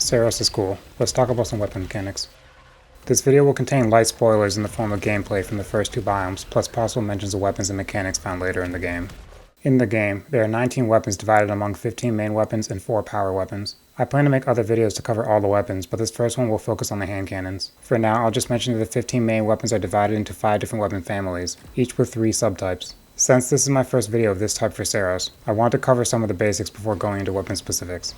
Saros is cool. Let's talk about some weapon mechanics. This video will contain light spoilers in the form of gameplay from the first two biomes, plus possible mentions of weapons and mechanics found later in the game. In the game, there are 19 weapons divided among 15 main weapons and 4 power weapons. I plan to make other videos to cover all the weapons, but this first one will focus on the hand cannons. For now, I'll just mention that the 15 main weapons are divided into 5 different weapon families, each with 3 subtypes. Since this is my first video of this type for Saros, I want to cover some of the basics before going into weapon specifics.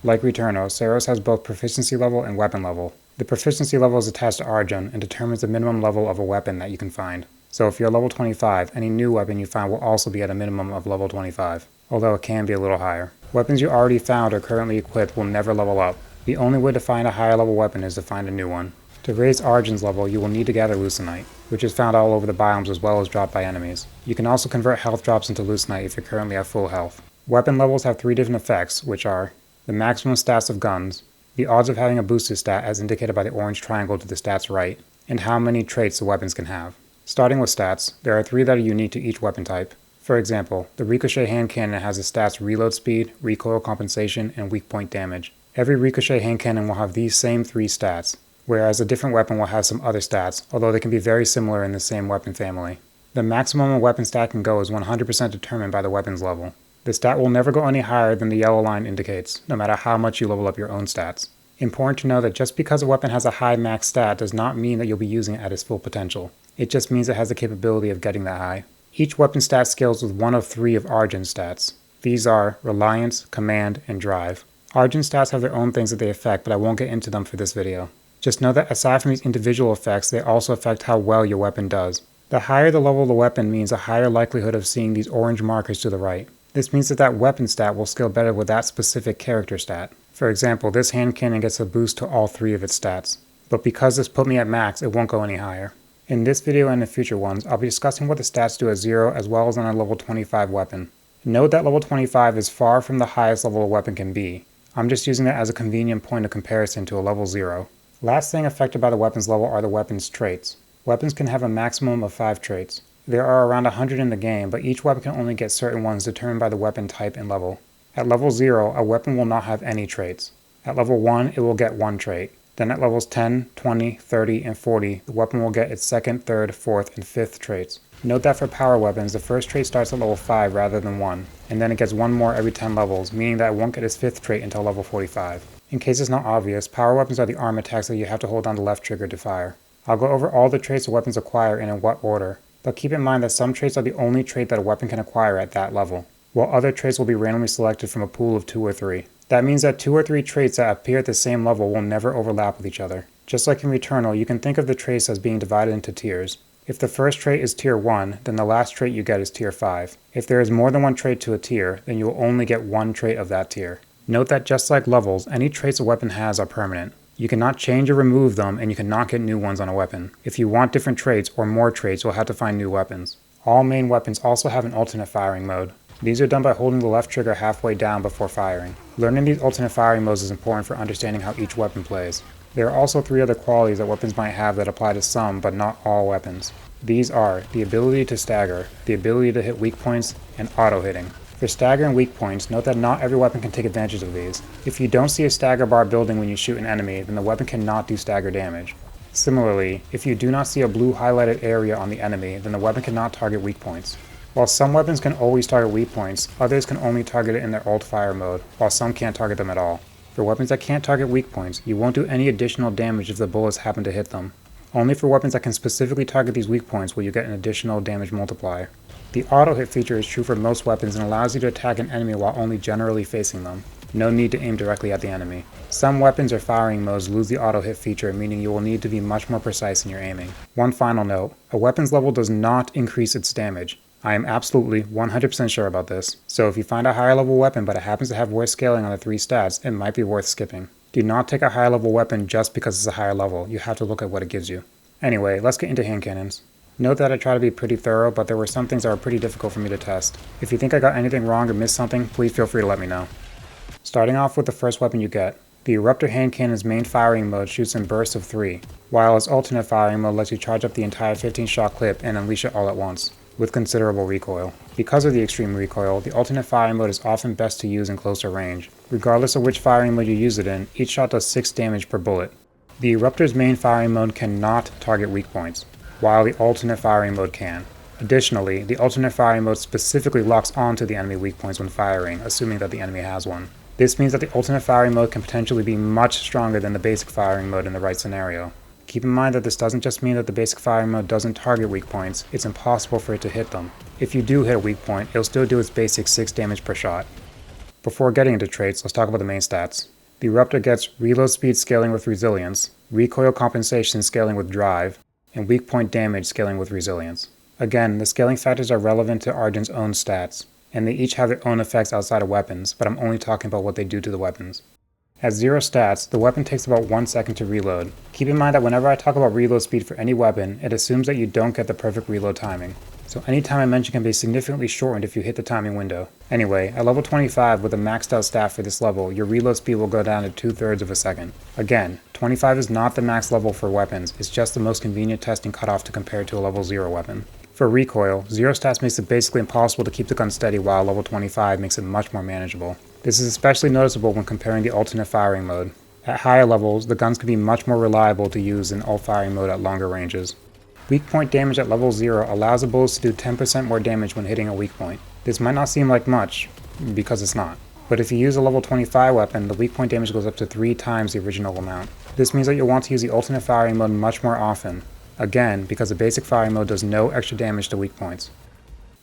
Like Returno, Saros has both proficiency level and weapon level. The proficiency level is attached to Arjun and determines the minimum level of a weapon that you can find. So if you're level 25, any new weapon you find will also be at a minimum of level 25, although it can be a little higher. Weapons you already found or currently equipped will never level up. The only way to find a higher level weapon is to find a new one. To raise Arjun's level, you will need to gather Lucenite, which is found all over the biomes as well as dropped by enemies. You can also convert health drops into Lucenite if you're currently at full health. Weapon levels have 3 different effects, which are the maximum stats of guns, the odds of having a boosted stat as indicated by the orange triangle to the stat's right, and how many traits the weapons can have. Starting with stats, there are 3 that are unique to each weapon type. For example, the Ricochet hand cannon has the stats reload speed, recoil compensation, and weak point damage. Every Ricochet hand cannon will have these same 3 stats, whereas a different weapon will have some other stats, although they can be very similar in the same weapon family. The maximum a weapon stat can go is 100% determined by the weapon's level. The stat will never go any higher than the yellow line indicates, no matter how much you level up your own stats. Important to know that just because a weapon has a high max stat does not mean that you'll be using it at its full potential. It just means it has the capability of getting that high. Each weapon stat scales with one of 3 of Arjun's stats. These are Reliance, Command, and Drive. Arjun's stats have their own things that they affect, but I won't get into them for this video. Just know that aside from these individual effects, they also affect how well your weapon does. The higher the level of the weapon means a higher likelihood of seeing these orange markers to the right. This means that weapon stat will scale better with that specific character stat. For example, this hand cannon gets a boost to all 3 of its stats. But because this put me at max, it won't go any higher. In this video and in future ones, I'll be discussing what the stats do at 0 as well as on a level 25 weapon. Note that level 25 is far from the highest level a weapon can be. I'm just using that as a convenient point of comparison to a level 0. Last thing affected by the weapon's level are the weapon's traits. Weapons can have a maximum of 5 traits. There are around 100 in the game, but each weapon can only get certain ones determined by the weapon type and level. At level 0, a weapon will not have any traits. At level 1, it will get 1 trait. Then at levels 10, 20, 30, and 40, the weapon will get its 2nd, 3rd, 4th, and 5th traits. Note that for power weapons, the first trait starts at level 5 rather than 1, and then it gets 1 more every 10 levels, meaning that it won't get its 5th trait until level 45. In case it's not obvious, power weapons are the arm attacks that you have to hold down the left trigger to fire. I'll go over all the traits the weapons acquire and in what order, but keep in mind that some traits are the only trait that a weapon can acquire at that level, while other traits will be randomly selected from a pool of 2 or 3. That means that 2 or 3 traits that appear at the same level will never overlap with each other. Just like in Returnal, you can think of the traits as being divided into tiers. If the first trait is tier 1, then the last trait you get is tier 5. If there is more than 1 trait to a tier, then you will only get 1 trait of that tier. Note that just like levels, any traits a weapon has are permanent. You cannot change or remove them, and you cannot get new ones on a weapon. If you want different traits or more traits, you'll have to find new weapons. All main weapons also have an alternate firing mode. These are done by holding the left trigger halfway down before firing. Learning these alternate firing modes is important for understanding how each weapon plays. There are also 3 other qualities that weapons might have that apply to some but not all weapons. These are the ability to stagger, the ability to hit weak points, and auto-hitting. For stagger and weak points, note that not every weapon can take advantage of these. If you don't see a stagger bar building when you shoot an enemy, then the weapon cannot do stagger damage. Similarly, if you do not see a blue highlighted area on the enemy, then the weapon cannot target weak points. While some weapons can always target weak points, others can only target it in their alt fire mode, while some can't target them at all. For weapons that can't target weak points, you won't do any additional damage if the bullets happen to hit them. Only for weapons that can specifically target these weak points will you get an additional damage multiplier. The auto-hit feature is true for most weapons and allows you to attack an enemy while only generally facing them. No need to aim directly at the enemy. Some weapons or firing modes lose the auto-hit feature, meaning you will need to be much more precise in your aiming. One final note, a weapon's level does not increase its damage. I am absolutely 100% sure about this, so if you find a higher level weapon but it happens to have worse scaling on the 3 stats, it might be worth skipping. Do not take a higher level weapon just because it's a higher level, you have to look at what it gives you. Anyway, let's get into hand cannons. Note that I try to be pretty thorough, but there were some things that were pretty difficult for me to test. If you think I got anything wrong or missed something, please feel free to let me know. Starting off with the first weapon you get. The Eruptor hand cannon's main firing mode shoots in bursts of 3, while its alternate firing mode lets you charge up the entire 15-shot clip and unleash it all at once. with considerable recoil. Because of the extreme recoil, the alternate firing mode is often best to use in closer range. Regardless of which firing mode you use it in, each shot does 6 damage per bullet. The Eruptor's main firing mode cannot target weak points, while the alternate firing mode can. Additionally, the alternate firing mode specifically locks onto the enemy weak points when firing, assuming that the enemy has one. This means that the alternate firing mode can potentially be much stronger than the basic firing mode in the right scenario. Keep in mind that this doesn't just mean that the basic firing mode doesn't target weak points, it's impossible for it to hit them. If you do hit a weak point, it'll still do its basic 6 damage per shot. Before getting into traits, let's talk about the main stats. The Eruptor gets reload speed scaling with resilience, recoil compensation scaling with drive, and weak point damage scaling with resilience. Again, the scaling factors are relevant to Argent's own stats, and they each have their own effects outside of weapons, but I'm only talking about what they do to the weapons. At 0 stats, the weapon takes about 1 second to reload. Keep in mind that whenever I talk about reload speed for any weapon, it assumes that you don't get the perfect reload timing. So any time I mention can be significantly shortened if you hit the timing window. Anyway, at level 25 with a maxed out stat for this level, your reload speed will go down to 2/3 of a second. Again, 25 is not the max level for weapons, it's just the most convenient testing cutoff to compare to a level 0 weapon. For recoil, 0 stats makes it basically impossible to keep the gun steady, while level 25 makes it much more manageable. This is especially noticeable when comparing the alternate firing mode. At higher levels, the guns can be much more reliable to use in alt firing mode at longer ranges. Weak point damage at level 0 allows the bullets to do 10% more damage when hitting a weak point. This might not seem like much, because it's not. But if you use a level 25 weapon, the weak point damage goes up to 3 times the original amount. This means that you'll want to use the alternate firing mode much more often. Again, because the basic firing mode does no extra damage to weak points.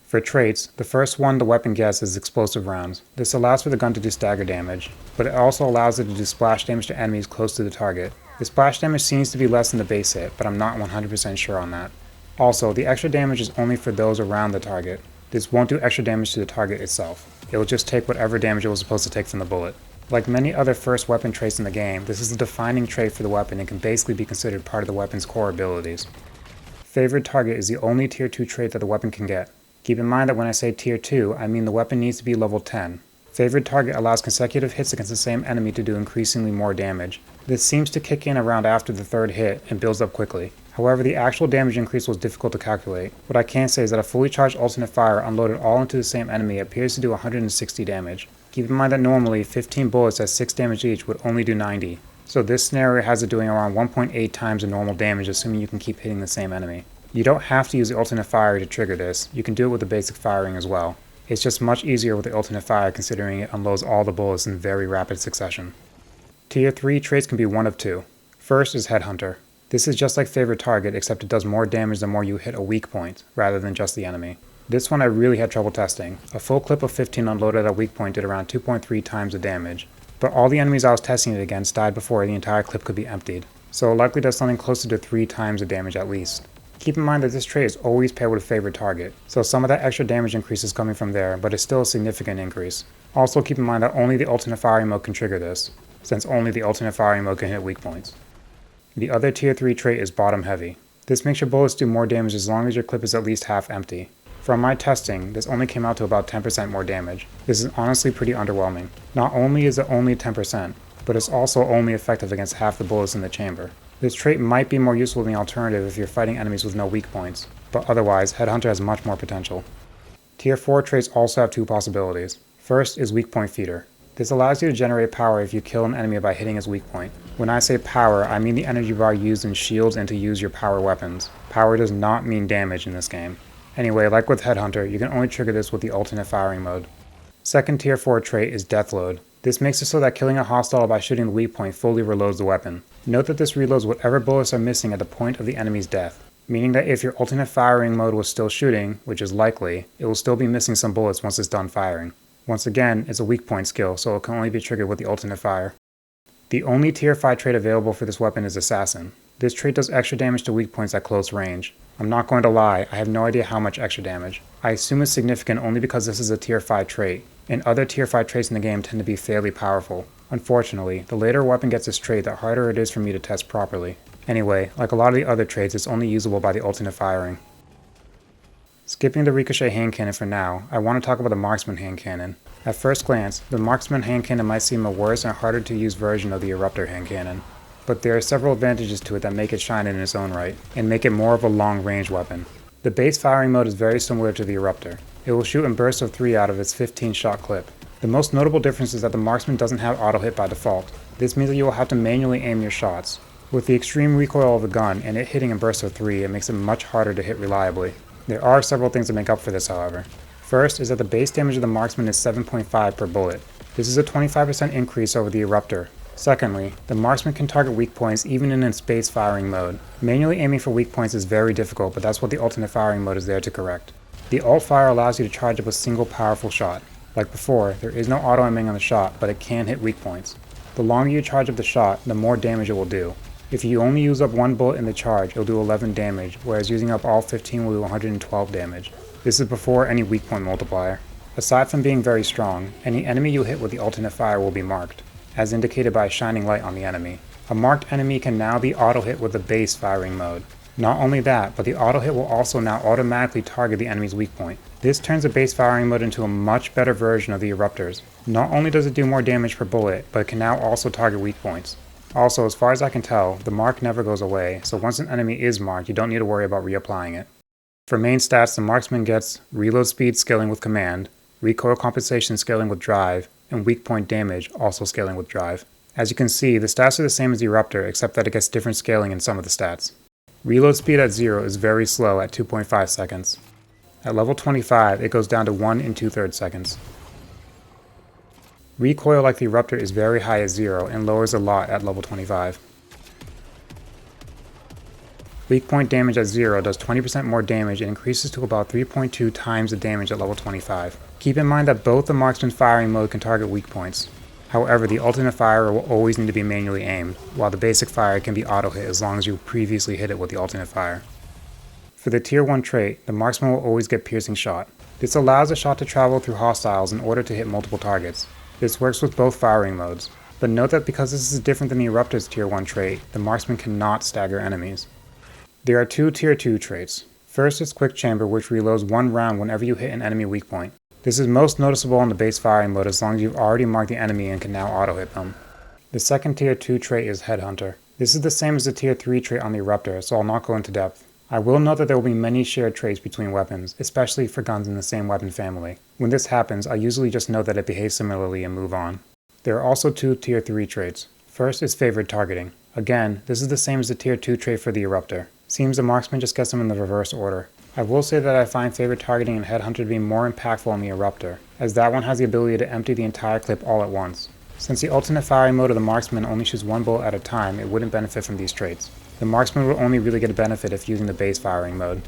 For traits, the first one the weapon gets is explosive rounds. This allows for the gun to do stagger damage, but it also allows it to do splash damage to enemies close to the target. The splash damage seems to be less than the base hit, but I'm not 100% sure on that. Also, the extra damage is only for those around the target. This won't do extra damage to the target itself. It will just take whatever damage it was supposed to take from the bullet. Like many other first weapon traits in the game, this is a defining trait for the weapon and can basically be considered part of the weapon's core abilities. Favored target is the only tier 2 trait that the weapon can get. Keep in mind that when I say tier 2, I mean the weapon needs to be level 10. Favored target allows consecutive hits against the same enemy to do increasingly more damage. This seems to kick in around after the 3rd hit and builds up quickly. However, the actual damage increase was difficult to calculate. What I can say is that a fully charged alternate fire unloaded all into the same enemy appears to do 160 damage. Keep in mind that normally 15 bullets at 6 damage each would only do 90. So this scenario has it doing around 1.8 times the normal damage, assuming you can keep hitting the same enemy. You don't have to use the alternate fire to trigger this, you can do it with the basic firing as well. It's just much easier with the alternate fire considering it unloads all the bullets in very rapid succession. Tier 3 traits can be one of two. First is Headhunter. This is just like Favorite Target, except it does more damage the more you hit a weak point, rather than just the enemy. This one I really had trouble testing. A full clip of 15 unloaded at a weak point did around 2.3 times the damage, but all the enemies I was testing it against died before the entire clip could be emptied, so it likely does something closer to 3 times the damage at least. Keep in mind that this trait is always paired with a Favorite Target, so some of that extra damage increase is coming from there, but it's still a significant increase. Also keep in mind that only the alternate firing mode can trigger this, since only the alternate firing mode can hit weak points. The other tier 3 trait is Bottom Heavy. This makes your bullets do more damage as long as your clip is at least half empty. From my testing, this only came out to about 10% more damage. This is honestly pretty underwhelming. Not only is it only 10%, but it's also only effective against half the bullets in the chamber. This trait might be more useful than the alternative if you're fighting enemies with no weak points, but otherwise, Headhunter has much more potential. Tier 4 traits also have two possibilities. First is Weak Point Feeder. This allows you to generate power if you kill an enemy by hitting his weak point. When I say power, I mean the energy bar used in shields and to use your power weapons. Power does not mean damage in this game. Anyway, like with Headhunter, you can only trigger this with the alternate firing mode. Second tier 4 trait is Deathload. This makes it so that killing a hostile by shooting the weak point fully reloads the weapon. Note that this reloads whatever bullets are missing at the point of the enemy's death, meaning that if your alternate firing mode was still shooting, which is likely, it will still be missing some bullets once it's done firing. Once again, it's a weak point skill, so it can only be triggered with the alternate fire. The only tier 5 trait available for this weapon is Assassin. This trait does extra damage to weak points at close range. I'm not going to lie, I have no idea how much extra damage. I assume it's significant only because this is a tier 5 trait, and other tier 5 traits in the game tend to be fairly powerful. Unfortunately, the later a weapon gets this trait, the harder it is for me to test properly. Anyway, like a lot of the other traits, it's only usable by the alternate firing. Skipping the Ricochet hand cannon for now, I want to talk about the Marksman hand cannon. At first glance, the Marksman hand cannon might seem a worse and harder to use version of the Eruptor hand cannon, but there are several advantages to it that make it shine in its own right, and make it more of a long-range weapon. The base firing mode is very similar to the Eruptor. It will shoot in bursts of 3 out of its 15-shot clip. The most notable difference is that the marksman doesn't have auto hit by default. This means that you will have to manually aim your shots. With the extreme recoil of the gun and it hitting in bursts of 3, it makes it much harder to hit reliably. There are several things to make up for this, however. First is that the base damage of the marksman is 7.5 per bullet. This is a 25% increase over the Eruptor. Secondly, the marksman can target weak points even in its base firing mode. Manually aiming for weak points is very difficult, but that's what the alternate firing mode is there to correct. The alt fire allows you to charge up a single powerful shot. Like before, there is no auto aiming on the shot, but it can hit weak points. The longer you charge up the shot, the more damage it will do. If you only use up one bullet in the charge, it will do 11 damage, whereas using up all 15 will do 112 damage. This is before any weak point multiplier. Aside from being very strong, any enemy you hit with the alternate fire will be marked, as indicated by a shining light on the enemy. A marked enemy can now be auto hit with the base firing mode. Not only that, but the auto hit will also now automatically target the enemy's weak point. This turns the base firing mode into a much better version of the Eruptors. Not only does it do more damage per bullet, but it can now also target weak points. Also, as far as I can tell, the mark never goes away, so once an enemy is marked, you don't need to worry about reapplying it. For main stats, the marksman gets reload speed scaling with command, recoil compensation scaling with drive, and weak point damage also scaling with drive. As you can see, the stats are the same as the Eruptor, except that it gets different scaling in some of the stats. Reload speed at 0 is very slow at 2.5 seconds. At level 25, it goes down to 1 2/3 seconds. Recoil like the Eruptor is very high at 0 and lowers a lot at level 25. Weak point damage at 0 does 20% more damage and increases to about 3.2 times the damage at level 25. Keep in mind that both the marksman's firing mode can target weak points. However, the alternate fire will always need to be manually aimed, while the basic fire can be auto hit as long as you previously hit it with the alternate fire. For the tier 1 trait, the marksman will always get piercing shot. This allows the shot to travel through hostiles in order to hit multiple targets. This works with both firing modes, but note that because this is different than the Eruptor's tier 1 trait, the marksman cannot stagger enemies. There are 2 tier 2 traits. First is Quick Chamber, which reloads 1 round whenever you hit an enemy weak point. This is most noticeable in the base firing mode as long as you've already marked the enemy and can now auto hit them. The second tier 2 trait is Headhunter. This is the same as the tier 3 trait on the Eruptor, so I'll not go into depth. I will note that there will be many shared traits between weapons, especially for guns in the same weapon family. When this happens, I usually just note that it behaves similarly and move on. There are also 2 tier 3 traits. First is Favored Targeting. Again, this is the same as the tier 2 trait for the Eruptor. Seems the marksman just gets them in the reverse order. I will say that I find Favored Targeting and Headhunter to be more impactful on the Eruptor, as that one has the ability to empty the entire clip all at once. Since the alternate firing mode of the marksman only shoots 1 bullet at a time, it wouldn't benefit from these traits. The marksman will only really get a benefit if using the base firing mode.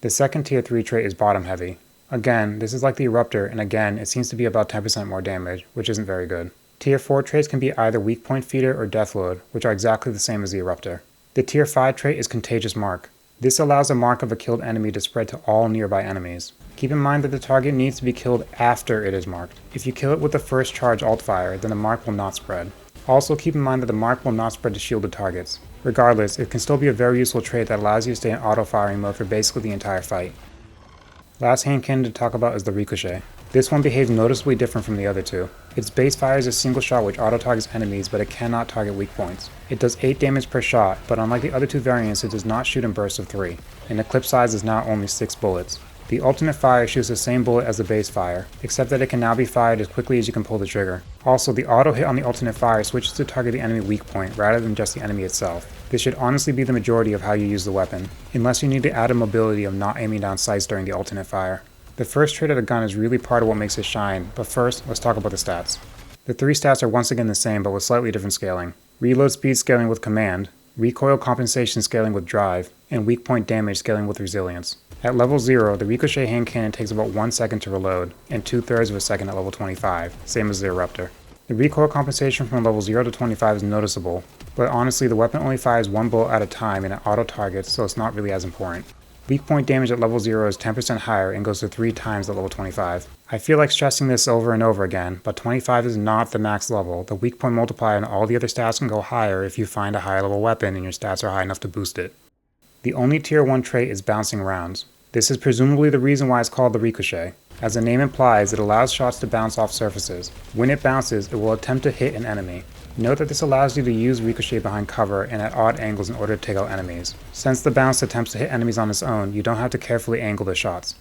The second tier 3 trait is Bottom Heavy. Again, this is like the Eruptor, and again, it seems to be about 10% more damage, which isn't very good. Tier 4 traits can be either Weak Point Feeder or Deathload, which are exactly the same as the Eruptor. The tier 5 trait is Contagious Mark. This allows the mark of a killed enemy to spread to all nearby enemies. Keep in mind that the target needs to be killed after it is marked. If you kill it with the first charge alt fire, then the mark will not spread. Also keep in mind that the mark will not spread to shielded targets. Regardless, it can still be a very useful trait that allows you to stay in auto firing mode for basically the entire fight. Last hand cannon to talk about is the Ricochet. This one behaves noticeably different from the other two. Its base fires a single shot which auto-targets enemies, but it cannot target weak points. It does 8 damage per shot, but unlike the other two variants, it does not shoot in bursts of 3, and the clip size is now only 6 bullets. The alternate fire shoots the same bullet as the base fire, except that it can now be fired as quickly as you can pull the trigger. Also, the auto hit on the alternate fire switches to target the enemy weak point rather than just the enemy itself. This should honestly be the majority of how you use the weapon, unless you need the added mobility of not aiming down sights during the alternate fire. The first trait of the gun is really part of what makes it shine, but first, let's talk about the stats. The 3 stats are once again the same but with slightly different scaling. Reload speed scaling with command, recoil compensation scaling with drive, and weak point damage scaling with resilience. At level 0, the Ricochet hand cannon takes about 1 second to reload, and 2/3 of a second at level 25, same as the Eruptor. The recoil compensation from level 0 to 25 is noticeable, but honestly the weapon only fires 1 bullet at a time and it auto-targets, so it's not really as important. Weak point damage at level 0 is 10% higher and goes to 3 times at level 25. I feel like stressing this over and over again, but 25 is not the max level. The weak point multiplier and all the other stats can go higher if you find a higher level weapon and your stats are high enough to boost it. The only tier 1 trait is bouncing rounds. This is presumably the reason why it's called the Ricochet. As the name implies, it allows shots to bounce off surfaces. When it bounces, it will attempt to hit an enemy. Note that this allows you to use Ricochet behind cover and at odd angles in order to take out enemies. Since the bounce attempts to hit enemies on its own, you don't have to carefully angle the shots.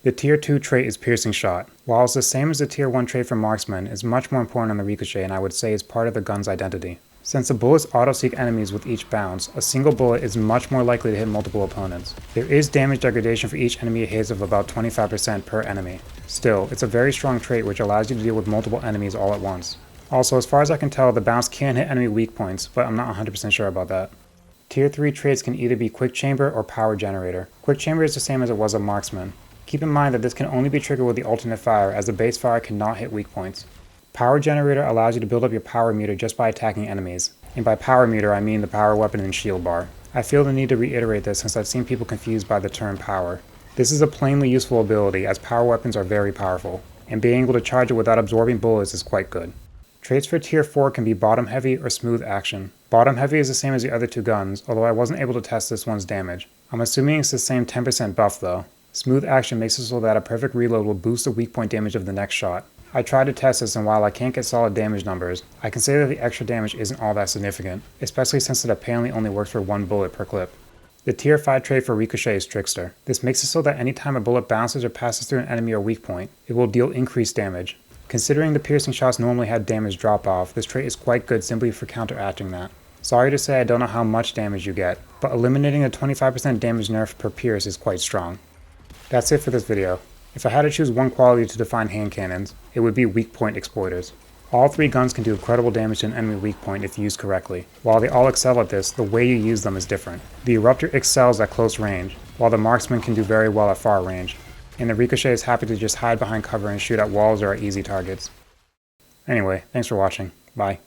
The Tier 2 trait is Piercing Shot. While it's the same as the Tier 1 trait for Marksman, it's much more important on the Ricochet and I would say is part of the gun's identity. Since the bullets auto-seek enemies with each bounce, a single bullet is much more likely to hit multiple opponents. There is damage degradation for each enemy it hits of about 25% per enemy. Still, it's a very strong trait which allows you to deal with multiple enemies all at once. Also, as far as I can tell, the bounce can hit enemy weak points, but I'm not 100% sure about that. Tier 3 traits can either be Quick Chamber or Power Generator. Quick Chamber is the same as it was on Marksman. Keep in mind that this can only be triggered with the alternate fire, as the base fire cannot hit weak points. Power Generator allows you to build up your power meter just by attacking enemies. And by power meter, I mean the power weapon and shield bar. I feel the need to reiterate this since I've seen people confused by the term power. This is a plainly useful ability, as power weapons are very powerful, and being able to charge it without absorbing bullets is quite good. Traits for Tier 4 can be Bottom Heavy or Smooth Action. Bottom Heavy is the same as the other two guns, although I wasn't able to test this one's damage. I'm assuming it's the same 10% buff though. Smooth Action makes it so that a perfect reload will boost the weak point damage of the next shot. I tried to test this, and while I can't get solid damage numbers, I can say that the extra damage isn't all that significant, especially since it apparently only works for one bullet per clip. The Tier 5 trait for Ricochet is Trickster. This makes it so that anytime a bullet bounces or passes through an enemy or weak point, it will deal increased damage. Considering the piercing shots normally had damage drop off, this trait is quite good simply for counteracting that. Sorry to say I don't know how much damage you get, but eliminating a 25% damage nerf per pierce is quite strong. That's it for this video. If I had to choose one quality to define hand cannons, it would be weak point exploiters. All three guns can do incredible damage to an enemy weak point if used correctly. While they all excel at this, the way you use them is different. The Eruptor excels at close range, while the Marksman can do very well at far range, and the Ricochet is happy to just hide behind cover and shoot at walls or at easy targets. Anyway, thanks for watching. Bye.